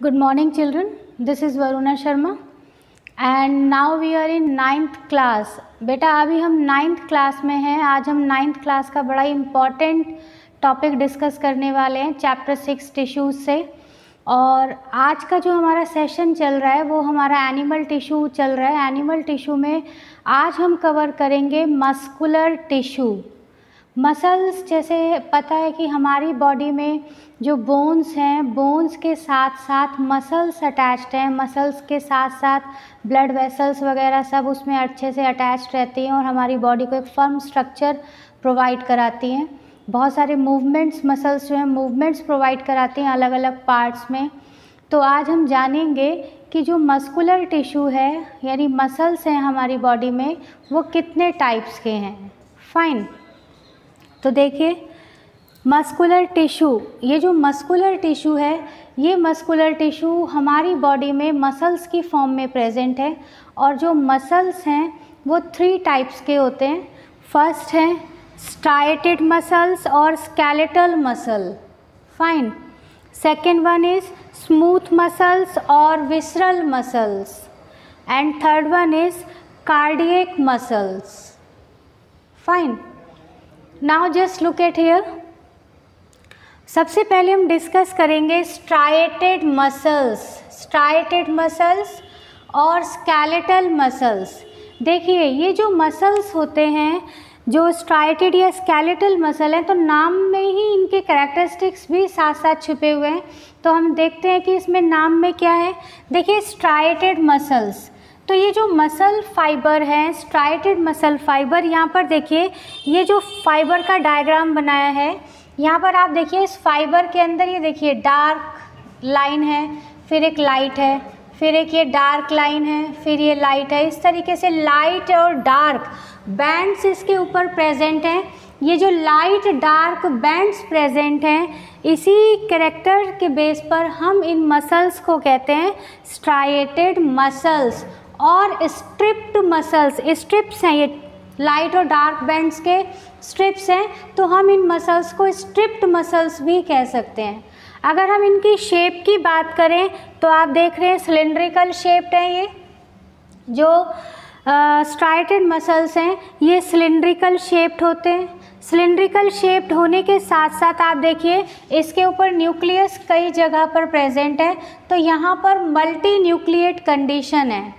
Good morning children, this is Varuna Sharma and now we are in 9th class। बेटा अभी हम 9th class में हैं। आज हम 9th क्लास का बड़ा इम्पॉर्टेंट टॉपिक डिस्कस करने वाले हैं चैप्टर 6 टिश्यूज़ से। और आज का जो हमारा सेशन चल रहा है वो हमारा एनिमल टिश्यू चल रहा है। एनिमल टिश्यू में आज हम कवर करेंगे मस्कुलर टिश्यू। मसल्स, जैसे पता है कि हमारी बॉडी में जो बोन्स हैं, बोन्स के साथ साथ मसल्स अटैच्ड हैं, मसल्स के साथ साथ ब्लड वेसल्स वगैरह सब उसमें अच्छे से अटैच्ड रहती हैं और हमारी बॉडी को एक फर्म स्ट्रक्चर प्रोवाइड कराती हैं। बहुत सारे मूवमेंट्स, मसल्स जो हैं मूवमेंट्स प्रोवाइड कराती हैं अलग अलग पार्ट्स में। तो आज हम जानेंगे कि जो मस्कुलर टिश्यू है यानी मसल्स हैं हमारी बॉडी में वो कितने टाइप्स के हैं। फाइन, तो देखिए मस्कुलर टिश्यू, ये जो मस्कुलर टिश्यू है ये मस्कुलर टिश्यू हमारी बॉडी में मसल्स की फॉर्म में प्रेजेंट है। और जो मसल्स हैं वो 3 टाइप्स के होते हैं। फर्स्ट हैं स्ट्राइएटेड मसल्स और skeletal muscle. Fine. Second one is smooth muscles और visceral muscles and third one is cardiac muscles. Fine. Now just look at here. सबसे पहले हम डिस्कस करेंगे स्ट्राइएटेड मसल्स, स्ट्राइएटेड मसल्स और स्केलेटल मसल्स। देखिए ये जो मसल्स होते हैं, जो स्ट्राइएटेड या स्केलेटल मसल हैं, तो नाम में ही इनके कैरेक्टरिस्टिक्स भी साथ साथ छुपे हुए हैं। तो हम देखते हैं कि इसमें नाम में क्या है। देखिए स्ट्राइएटेड मसल्स, तो ये जो मसल फाइबर हैं, स्ट्राइएटेड मसल फाइबर, यहाँ पर देखिए ये जो फाइबर का डायग्राम बनाया है, यहाँ पर आप देखिए इस फाइबर के अंदर ये देखिए डार्क लाइन है, फिर एक लाइट है, फिर एक ये डार्क लाइन है, फिर ये लाइट है। इस तरीके से लाइट और डार्क बैंड्स इसके ऊपर प्रेजेंट हैं। ये जो लाइट डार्क बैंड्स प्रेजेंट हैं, इसी कैरेक्टर के बेस पर हम इन मसल्स को कहते हैं स्ट्राइएटेड मसल्स और स्ट्रिप्ड मसल्स। स्ट्रिप्स हैं, ये लाइट और डार्क बैंड्स के स्ट्रिप्स हैं, तो हम इन मसल्स को स्ट्रिप्ड मसल्स भी कह सकते हैं। अगर हम इनकी शेप की बात करें तो आप देख रहे हैं सिलिंड्रिकल शेप्ड है। ये जो स्ट्राइएटेड मसल्स हैं ये सिलिंड्रिकल शेप्ड होते हैं। सिलिंड्रिकल शेप्ड होने के साथ साथ आप देखिए इसके ऊपर न्यूक्लियस कई जगह पर प्रेजेंट है। तो यहाँ पर मल्टी न्यूक्लिएट कंडीशन है।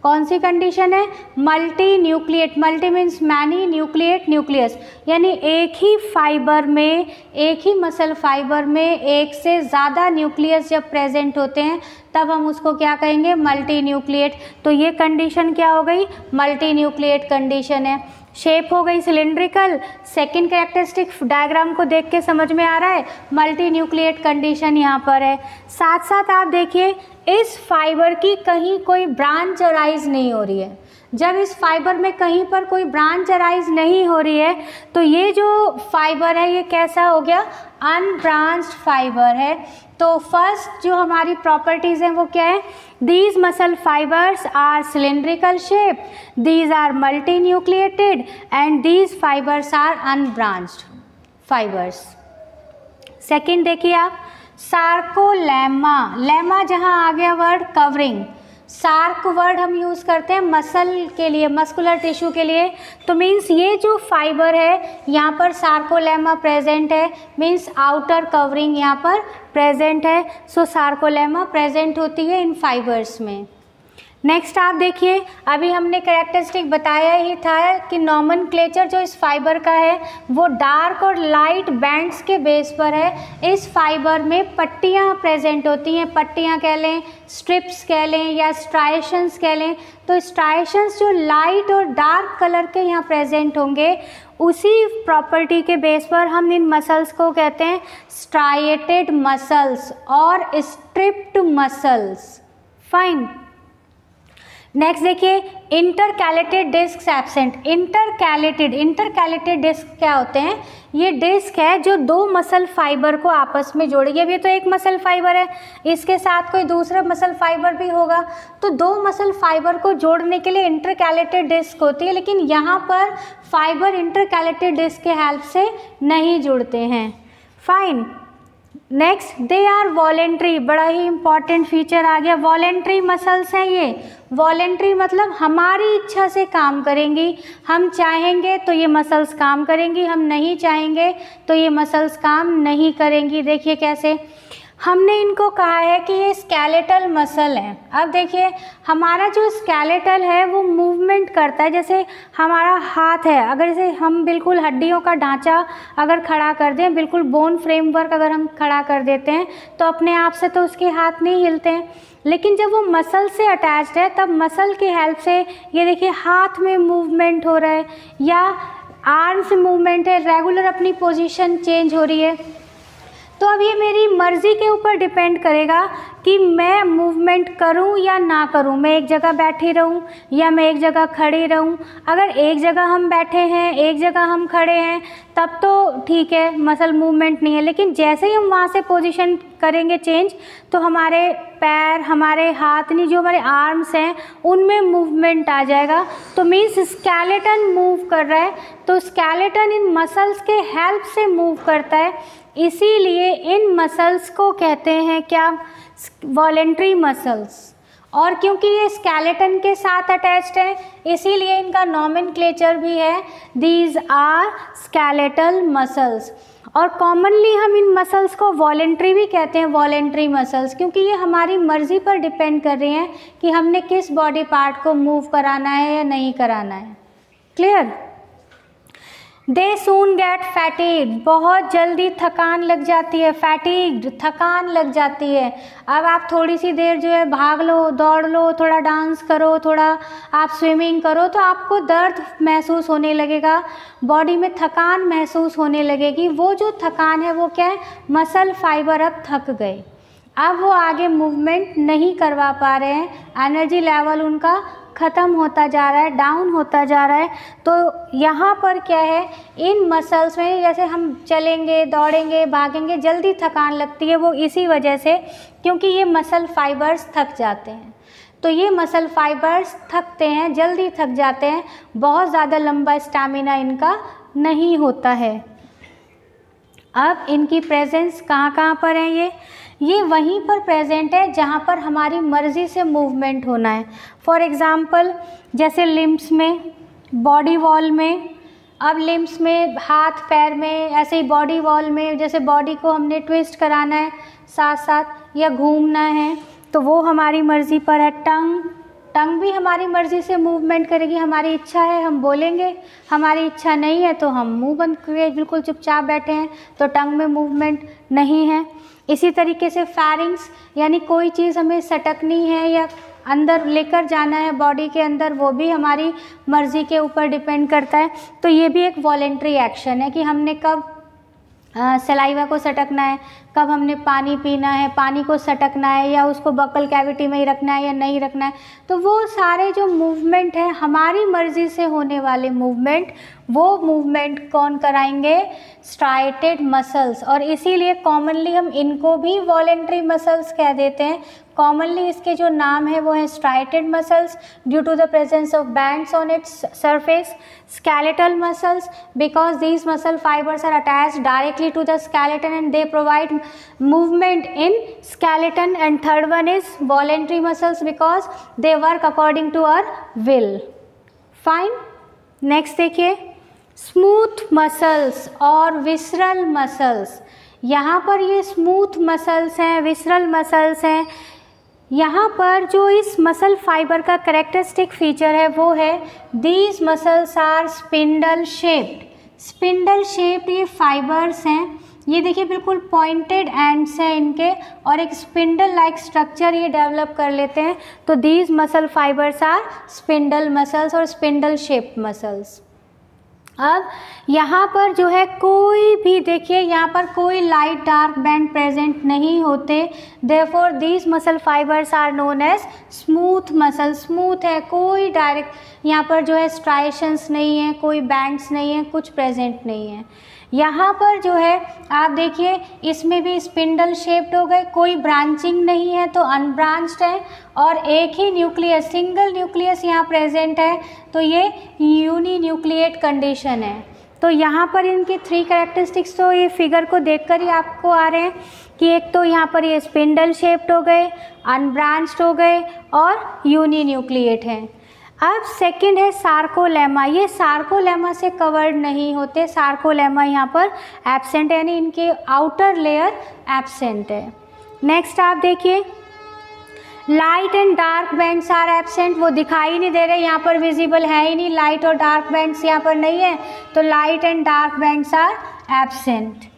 कौन सी कंडीशन है? Multi nucleate. Multi means many, nucleate nucleus, यानी एक ही फाइबर में, एक ही मसल फाइबर में एक से ज़्यादा न्यूक्लियस जब प्रेजेंट होते हैं तब हम उसको क्या कहेंगे? Multi nucleate. तो ये कंडीशन क्या हो गई? मल्टी न्यूक्लिएट कंडीशन है। शेप हो गई सिलिंड्रिकल। सेकंड कैरेक्टरिस्टिक डायग्राम को देख के समझ में आ रहा है, मल्टी न्यूक्लिएट कंडीशन यहाँ पर है। साथ साथ आप देखिए इस फाइबर की कहीं कोई ब्रांच अराइज नहीं हो रही है। जब इस फाइबर में कहीं पर कोई ब्रांच अराइज नहीं हो रही है तो ये जो फाइबर है ये कैसा हो गया? अनब्रांच्ड फाइबर है। तो फर्स्ट जो हमारी प्रॉपर्टीज़ हैं वो क्या है? These muscle fibres are cylindrical shape, these are multi nucleated and these fibres are unbranched fibres. Second देखिए आप, सार्कोलेमा। लेमा जहाँ आ गया वर्ड कवरिंग, सार्क वर्ड हम यूज़ करते हैं मसल के लिए, मस्कुलर टिश्यू के लिए। तो मीन्स ये जो फाइबर है यहाँ पर सार्कोलेमा प्रेजेंट है, मीन्स आउटर कवरिंग यहाँ पर प्रेजेंट है। सो सार्कोलेमा प्रेजेंट होती है इन फाइबर्स में। नेक्स्ट आप देखिए, अभी हमने कैरेक्टरिस्टिक बताया ही था कि नॉमेनक्लेचर जो इस फाइबर का है वो डार्क और लाइट बैंड्स के बेस पर है। इस फाइबर में पट्टियाँ प्रेजेंट होती हैं, पट्टियाँ कह लें, स्ट्रिप्स कह लें या स्ट्राइएशंस कह लें। तो स्ट्राइएशंस जो लाइट और डार्क कलर के यहाँ प्रेजेंट होंगे, उसी प्रॉपर्टी के बेस पर हम इन मसल्स को कहते हैं स्ट्राइएटेड मसल्स और स्ट्रिप्ड मसल्स। फाइन। नेक्स्ट देखिए intercalated disc absent. Intercalated disc क्या होते हैं? ये डिस्क है जो दो मसल फाइबर को आपस में जोड़ेगी। अभी तो एक मसल फाइबर है, इसके साथ कोई दूसरा मसल फाइबर भी होगा, तो दो मसल फाइबर को जोड़ने के लिए इंटरकैलेटेड डिस्क होती है। लेकिन यहाँ पर फाइबर इंटरकैलेटेड डिस्क के हेल्प से नहीं जुड़ते हैं। Fine. Next, they are voluntary, बड़ा ही इंपॉर्टेंट फीचर आ गया, वॉलेंट्री मसल्स हैं ये। वॉलेंट्री मतलब हमारी इच्छा से काम करेंगी, हम चाहेंगे तो ये मसल्स काम करेंगी, हम नहीं चाहेंगे तो ये मसल्स काम नहीं करेंगी। देखिए कैसे, हमने इनको कहा है कि ये स्केलेटल मसल है। अब देखिए हमारा जो स्केलेटल है वो मूवमेंट करता है, जैसे हमारा हाथ है, अगर जैसे हम बिल्कुल हड्डियों का ढांचा अगर खड़ा कर दें, बिल्कुल बोन फ्रेमवर्क अगर हम खड़ा कर देते हैं तो अपने आप से तो उसके हाथ नहीं हिलते हैं, लेकिन जब वो मसल से अटैच्ड है तब मसल की हेल्प से ये देखिए हाथ में मूवमेंट हो रहा है या आर्म से मूवमेंट है, रेगुलर अपनी पोजीशन चेंज हो रही है। तो अब ये मेरी मर्ज़ी के ऊपर डिपेंड करेगा कि मैं मूवमेंट करूं या ना करूं, मैं एक जगह बैठी रहूं या मैं एक जगह खड़ी रहूं। अगर एक जगह हम बैठे हैं, एक जगह हम खड़े हैं, तब तो ठीक है, मसल मूवमेंट नहीं है, लेकिन जैसे ही हम वहाँ से पोजीशन करेंगे चेंज तो हमारे पैर, हमारे हाथ नहीं, जो हमारे आर्म्स हैं उनमें मूवमेंट आ जाएगा। तो मीन्स स्केलेटन मूव कर रहा है, तो स्केलेटन इन मसल्स के हेल्प से मूव करता है, इसीलिए इन मसल्स को कहते हैं क्या, वॉलेंट्री मसल्स। और क्योंकि ये स्केलेटन के साथ अटैच्ड है इसीलिए इनका नॉमेनक्लेचर भी है, दीज आर स्केलेटल मसल्स। और कॉमनली हम इन मसल्स को वॉलेंट्री भी कहते हैं, वॉलेंट्री मसल्स, क्योंकि ये हमारी मर्ज़ी पर डिपेंड कर रही हैं कि हमने किस बॉडी पार्ट को मूव कराना है या नहीं कराना है। क्लियर? दे सून गेट फैटिग्ड, बहुत जल्दी थकान लग जाती है, फैटिग्ड थकान लग जाती है। अब आप थोड़ी सी देर जो है भाग लो, दौड़ लो, थोड़ा डांस करो, थोड़ा आप स्विमिंग करो तो आपको दर्द महसूस होने लगेगा, बॉडी में थकान महसूस होने लगेगी। वो जो थकान है वो क्या है, मसल फाइबर अब थक गए, अब वो आगे मूवमेंट नहीं करवा पा रहे हैं, एनर्जी लेवल उनका ख़त्म होता जा रहा है, डाउन होता जा रहा है। तो यहाँ पर क्या है, इन मसल्स में जैसे हम चलेंगे, दौड़ेंगे, भागेंगे, जल्दी थकान लगती है, वो इसी वजह से क्योंकि ये मसल फाइबर्स थक जाते हैं। तो ये मसल फाइबर्स थकते हैं, जल्दी थक जाते हैं, बहुत ज़्यादा लंबा स्टैमिना इनका नहीं होता है। अब इनकी प्रेजेंस कहाँ कहाँ पर है, ये वहीं पर प्रेजेंट है जहाँ पर हमारी मर्ज़ी से मूवमेंट होना है। फॉर एग्ज़ाम्पल जैसे लिम्स में, बॉडी वॉल में, अब लिम्स में, हाथ पैर में, ऐसे ही बॉडी वॉल में जैसे बॉडी को हमने ट्विस्ट कराना है साथ साथ या घूमना है तो वो हमारी मर्ज़ी पर है। टंग भी हमारी मर्ज़ी से मूवमेंट करेगी, हमारी इच्छा है हम बोलेंगे, हमारी इच्छा नहीं है तो हम मुंह बंद करके बिल्कुल चुपचाप बैठे हैं तो टंग में मूवमेंट नहीं है। इसी तरीके से फैरिंग्स, यानी कोई चीज़ हमें सटकनी है या अंदर लेकर जाना है बॉडी के अंदर, वो भी हमारी मर्ज़ी के ऊपर डिपेंड करता है। तो ये भी एक वॉलेंट्री एक्शन है कि हमने कब सलाइवा को सटकना है, कब हमने पानी पीना है, पानी को सटकना है या उसको बकल कैविटी में ही रखना है या नहीं रखना है। तो वो सारे जो मूवमेंट है हमारी मर्ज़ी से होने वाले मूवमेंट, वो मूवमेंट कौन कराएंगे, स्ट्राइटेड मसल्स। और इसीलिए कॉमनली हम इनको भी वॉलेंट्री मसल्स कह देते हैं। कॉमनली इसके जो नाम है वो है striated muscles due to the presence of bands on its surface, skeletal muscles because these muscle fibers are attached directly to the skeleton and they provide movement in skeleton. And third one is voluntary muscles because they work according to our will. Fine. Next देखिए smooth muscles और visceral muscles. यहाँ पर ये smooth muscles हैं, visceral muscles हैं। यहाँ पर जो इस मसल फाइबर का करेक्टरिस्टिक फीचर है वो है these muscles are spindle shaped. Spindle shaped ये फाइबर्स हैं, ये देखिए बिल्कुल पॉइंटेड एंड्स हैं इनके और एक स्पिंडल लाइक स्ट्रक्चर ये डेवलप कर लेते हैं। तो these muscle fibres are spindle muscles और स्पिंडल शेप्ड मसल्स। अब यहाँ पर जो है कोई भी देखिए यहाँ पर कोई लाइट डार्क बैंड प्रेजेंट नहीं होते, therefore these muscle fibres are known as smooth muscle. Smooth है, कोई डायरेक्ट यहाँ पर जो है स्ट्राइशंस नहीं है, कोई बैंड्स नहीं है, कुछ प्रेजेंट नहीं है। यहाँ पर जो है आप देखिए इसमें भी स्पिंडल शेप्ड हो गए, कोई ब्रांचिंग नहीं है तो अनब्रांच्ड है और एक ही न्यूक्लियस, सिंगल न्यूक्लियस यहाँ प्रेजेंट है तो ये यूनिन्यूक्लिएट कंडीशन है। तो यहाँ पर इनकी 3 कैरेक्टरिस्टिक्स तो ये फिगर को देखकर ही आपको आ रहे हैं कि एक तो यहाँ पर ये स्पिंडल शेप्ड हो गए, अनब्रांच्ड हो गए और यूनिन्यूक्लिएट हैं। अब सेकंड है सार्कोलेमा। ये सार्कोलेमा से कवर्ड नहीं होते, सार्कोलेमा यहाँ पर एब्सेंट है, यानी इनके आउटर लेयर एब्सेंट है। नेक्स्ट आप देखिए, light and dark bands are absent, वो दिखाई नहीं दे रहे, यहाँ पर विजिबल है ही नहीं, लाइट और डार्क बैंड्स यहाँ पर नहीं है, तो light and dark bands are absent.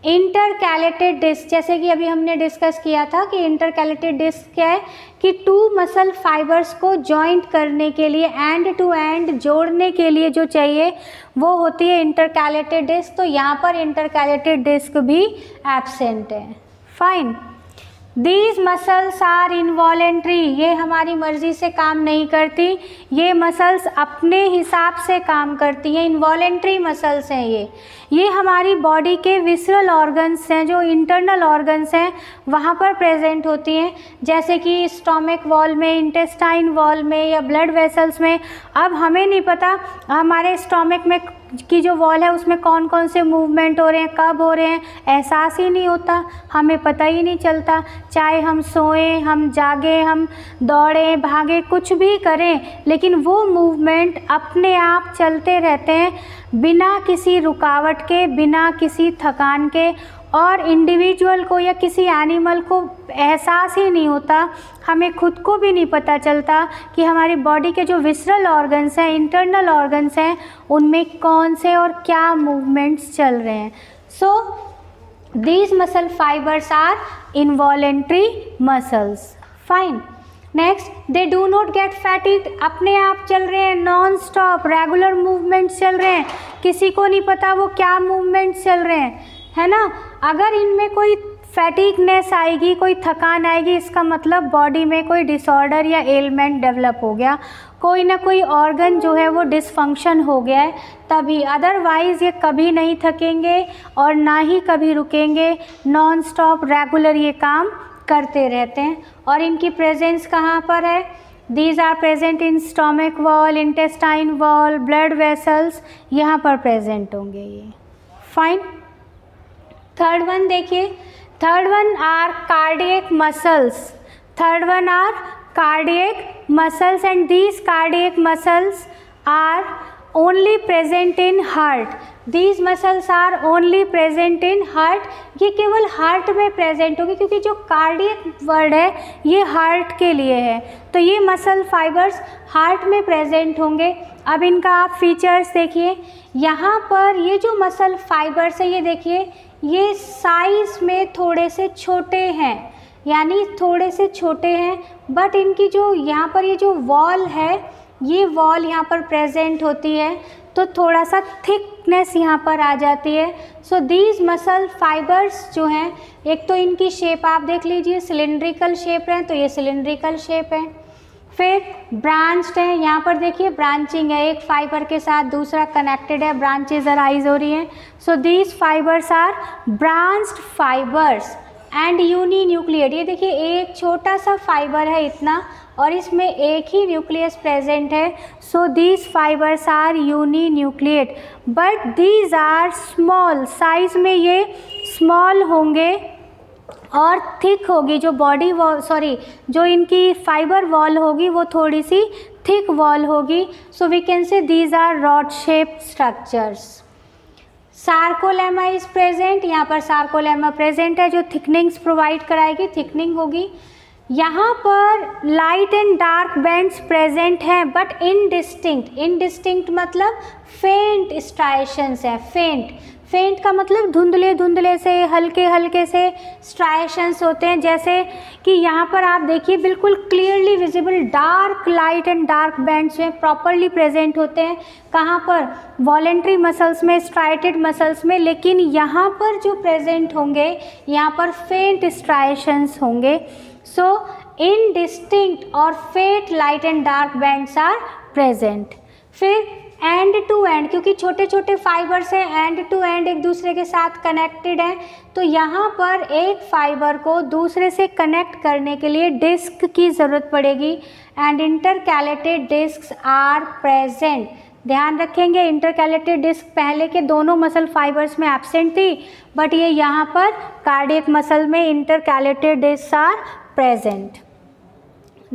Intercalated disc, जैसे कि अभी हमने डिस्कस किया था कि इंटरकैलेटेड डिस्क क्या है कि टू मसल फाइबर्स को जॉइंट करने के लिए, एंड टू एंड जोड़ने के लिए जो चाहिए वो होती है इंटरकैलेटेड डिस्क। तो यहाँ पर इंटरकैलेटेड डिस्क भी एब्सेंट है। Fine. These muscles are involuntary, ये हमारी मर्जी से काम नहीं करती, ये मसल्स अपने हिसाब से काम करती हैं, इनवॉलेंट्री मसल्स हैं ये हमारी बॉडी के विसरल ऑर्गन्स हैं, जो इंटरनल ऑर्गन्स हैं वहाँ पर प्रेजेंट होती हैं, जैसे कि स्टोमक वॉल में, इंटेस्टाइन वॉल में या ब्लड वेसल्स में। अब हमें नहीं पता हमारे स्टोमक में की जो वॉल है उसमें कौन कौन से मूवमेंट हो रहे हैं, कब हो रहे हैं, एहसास ही नहीं होता, हमें पता ही नहीं चलता, चाहे हम सोएं, हम जागें, हम दौड़ें, भागें, कुछ भी करें, लेकिन वो मूवमेंट अपने आप चलते रहते हैं बिना किसी रुकावट के, बिना किसी थकान के, और इंडिविजुअल को या किसी एनिमल को एहसास ही नहीं होता, हमें खुद को भी नहीं पता चलता कि हमारी बॉडी के जो विसरल ऑर्गन्स हैं, इंटरनल ऑर्गन्स हैं, उनमें कौन से और क्या मूवमेंट्स चल रहे हैं। So these muscle fibres are involuntary muscles. Fine. Next, they do not get fatigued, अपने आप चल रहे हैं, नॉन स्टॉप रेगुलर मूवमेंट्स चल रहे हैं, किसी को नहीं पता वो क्या मूवमेंट्स चल रहे हैं, है ना। अगर इनमें कोई फैटिगनेस आएगी, कोई थकान आएगी, इसका मतलब बॉडी में कोई डिसऑर्डर या एलिमेंट डेवलप हो गया, कोई ना कोई ऑर्गन जो है वो डिसफंक्शन हो गया है तभी, अदरवाइज़ ये कभी नहीं थकेंगे और ना ही कभी रुकेंगे, नॉन स्टॉप रेगुलर ये काम करते रहते हैं। और इनकी प्रेजेंस कहाँ पर है? These are present in stomach wall, intestine wall, blood vessels, यहाँ पर प्रेजेंट होंगे ये। फाइन। थर्ड वन देखिए, third one are cardiac muscles, third one are cardiac muscles and these cardiac muscles are only present in heart, these muscles are only present in heart, ये केवल heart में present होगी, क्योंकि जो cardiac word है ये heart के लिए है, तो ये मसल फाइबर्स हार्ट में प्रेजेंट होंगे। अब इनका आप फीचर्स देखिए, यहाँ पर ये जो मसल फाइबर्स है ये देखिए, ये साइज़ में थोड़े से छोटे हैं, यानी थोड़े से छोटे हैं, बट इनकी जो यहाँ पर ये जो वॉल है, ये वॉल यहाँ पर प्रेजेंट होती है, तो थोड़ा सा थिकनेस यहाँ पर आ जाती है। सो दीज मसल फाइबर्स जो हैं, एक तो इनकी शेप आप देख लीजिए, सिलिंड्रिकल शेप है, तो ये सिलिंड्रिकल शेप है। फिर ब्रांच्ड है, यहाँ पर देखिए ब्रांचिंग है, एक फाइबर के साथ दूसरा कनेक्टेड है, ब्रांचेज अराइज हो रही हैं। So these fibres are branched fibres and uninucleate, ये देखिए एक छोटा सा फाइबर है इतना, और इसमें एक ही न्यूक्लियस प्रेजेंट है। So these fibres are uninucleate, but these are small, size में ये स्मॉल होंगे और थिक होगी जो बॉडी वॉल, जो इनकी फाइबर वॉल होगी वो थोड़ी सी थिक वॉल होगी। So we can say these are rod shape structures. Sarcolemma is present, यहाँ पर सार्कोलेमा प्रेजेंट है जो थिकनिंग्स प्रोवाइड कराएगी, थिकनिंग होगी। यहाँ पर light and dark bands present हैं बट इनडिस्टिंक्ट, इनडिस्टिंक्ट मतलब फेंट स्ट्राइशंस है, फेंट, फेंट का मतलब धुंधले धुंधले से, हल्के हल्के से स्ट्राइशंस होते हैं, जैसे कि यहाँ पर आप देखिए बिल्कुल clearly visible dark light and dark bands में प्रॉपरली प्रेजेंट होते हैं। कहाँ पर? वॉलेंट्री मसल्स में, स्ट्राइटेड मसल्स में, लेकिन यहाँ पर जो प्रेजेंट होंगे यहाँ पर फेंट स्ट्राइशंस होंगे। सो इनडिस्टिंक्ट और faint light and dark bands are present. फिर एंड टू एंड, क्योंकि छोटे छोटे फाइबर्स हैं, एंड टू एंड एक दूसरे के साथ कनेक्टेड हैं, तो यहाँ पर एक फाइबर को दूसरे से कनेक्ट करने के लिए डिस्क की ज़रूरत पड़ेगी, and intercalated discs are present. ध्यान रखेंगे इंटरकैलेटेड डिस्क पहले के दोनों मसल फाइबर्स में एब्सेंट थी, बट ये यहाँ पर कार्डियक मसल में intercalated disc are present.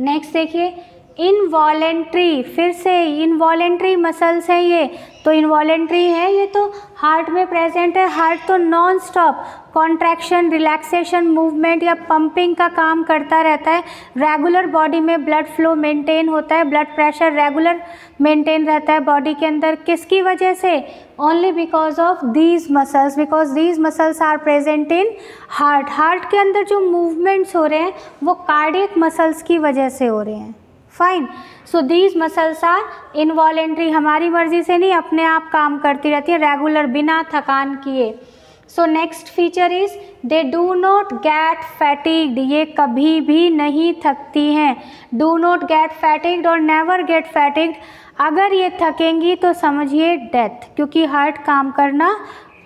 Next देखिए इनवॉलेंट्री, फिर से इनवॉलेंट्री मसल्स हैं ये, तो इनवॉलेंट्री है ये तो हार्ट में प्रेजेंट है। हार्ट तो non stop contraction, relaxation, movement या पंपिंग का काम करता रहता है। रेगुलर बॉडी में ब्लड फ्लो मेंटेन होता है, ब्लड प्रेशर रेगुलर मेंटेन रहता है बॉडी के अंदर। किसकी वजह से? Only because of these muscles, because these muscles are present in heart. Heart के अंदर जो मूवमेंट्स हो रहे हैं वो कार्डियक मसल्स की वजह से हो रहे हैं। Fine, so these muscles are involuntary, हमारी मर्जी से नहीं, अपने आप काम करती रहती है रेगुलर बिना थकान किए। So next feature is they do not get fatigued, ये कभी भी नहीं थकती हैं। डू नॉट गेट फैटिग्ड और नेवर गेट फैटिग्ड, अगर ये थकेंगी तो समझिए डेथ, क्योंकि हार्ट काम करना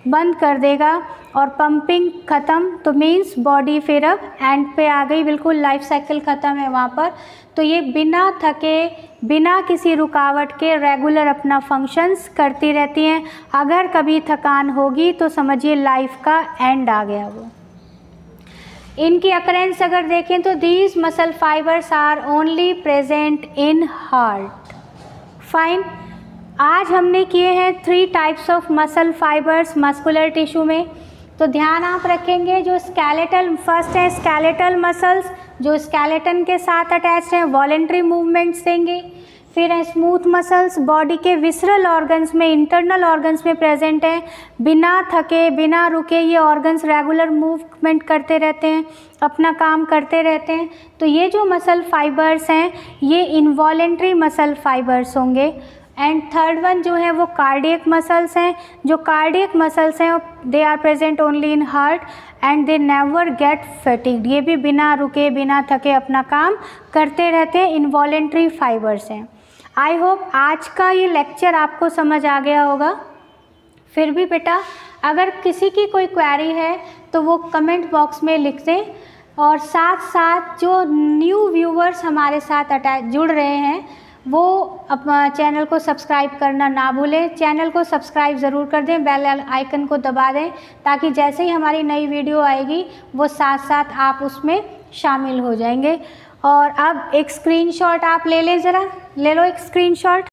बंद कर देगा और पंपिंग ख़त्म, तो मीन्स बॉडी फिर अब एंड पे आ गई, बिल्कुल लाइफ साइकिल ख़त्म है वहाँ पर। तो ये बिना थके, बिना किसी रुकावट के रेगुलर अपना फंक्शंस करती रहती हैं। अगर कभी थकान होगी तो समझिए लाइफ का एंड आ गया वो। इनकी अकरेंस अगर देखें तो these muscle fibres are only present in heart. Fine, आज हमने किए हैं 3 types of muscle fibres muscular tissue में। तो ध्यान आप रखेंगे जो स्केलेटल, फर्स्ट है स्केलेटल मसल्स जो स्केलेटन के साथ अटैच हैं, वॉलेंट्री मूवमेंट्स देंगे। फिर है स्मूथ मसल्स, बॉडी के विसरल ऑर्गन्स में, इंटरनल ऑर्गन्स में प्रेजेंट हैं, बिना थके बिना रुके ये ऑर्गन्स रेगुलर मूवमेंट करते रहते हैं, अपना काम करते रहते हैं। तो ये जो मसल फाइबर्स हैं ये इनवॉलेंट्री मसल फाइबर्स होंगे। एंड थर्ड वन जो है वो कार्डियक मसल्स हैं। जो कार्डियक मसल्स हैं they are present only in heart and they never get fatigued, ये भी बिना रुके बिना थके अपना काम करते रहते हैं, इनवॉलेंट्री फाइबर्स हैं। आई होप आज का ये लेक्चर आपको समझ आ गया होगा। फिर भी बेटा अगर किसी की कोई क्वेरी है तो वो कमेंट बॉक्स में लिख दें, और साथ साथ जो न्यू व्यूवर्स हमारे साथ जुड़ रहे हैं वो अपना चैनल को सब्सक्राइब करना ना भूलें। चैनल को सब्सक्राइब ज़रूर कर दें, बेल आइकन को दबा दें, ताकि जैसे ही हमारी नई वीडियो आएगी वो साथ साथ आप उसमें शामिल हो जाएंगे। और अब एक स्क्रीनशॉट आप ले लें, ज़रा ले लो एक स्क्रीनशॉट।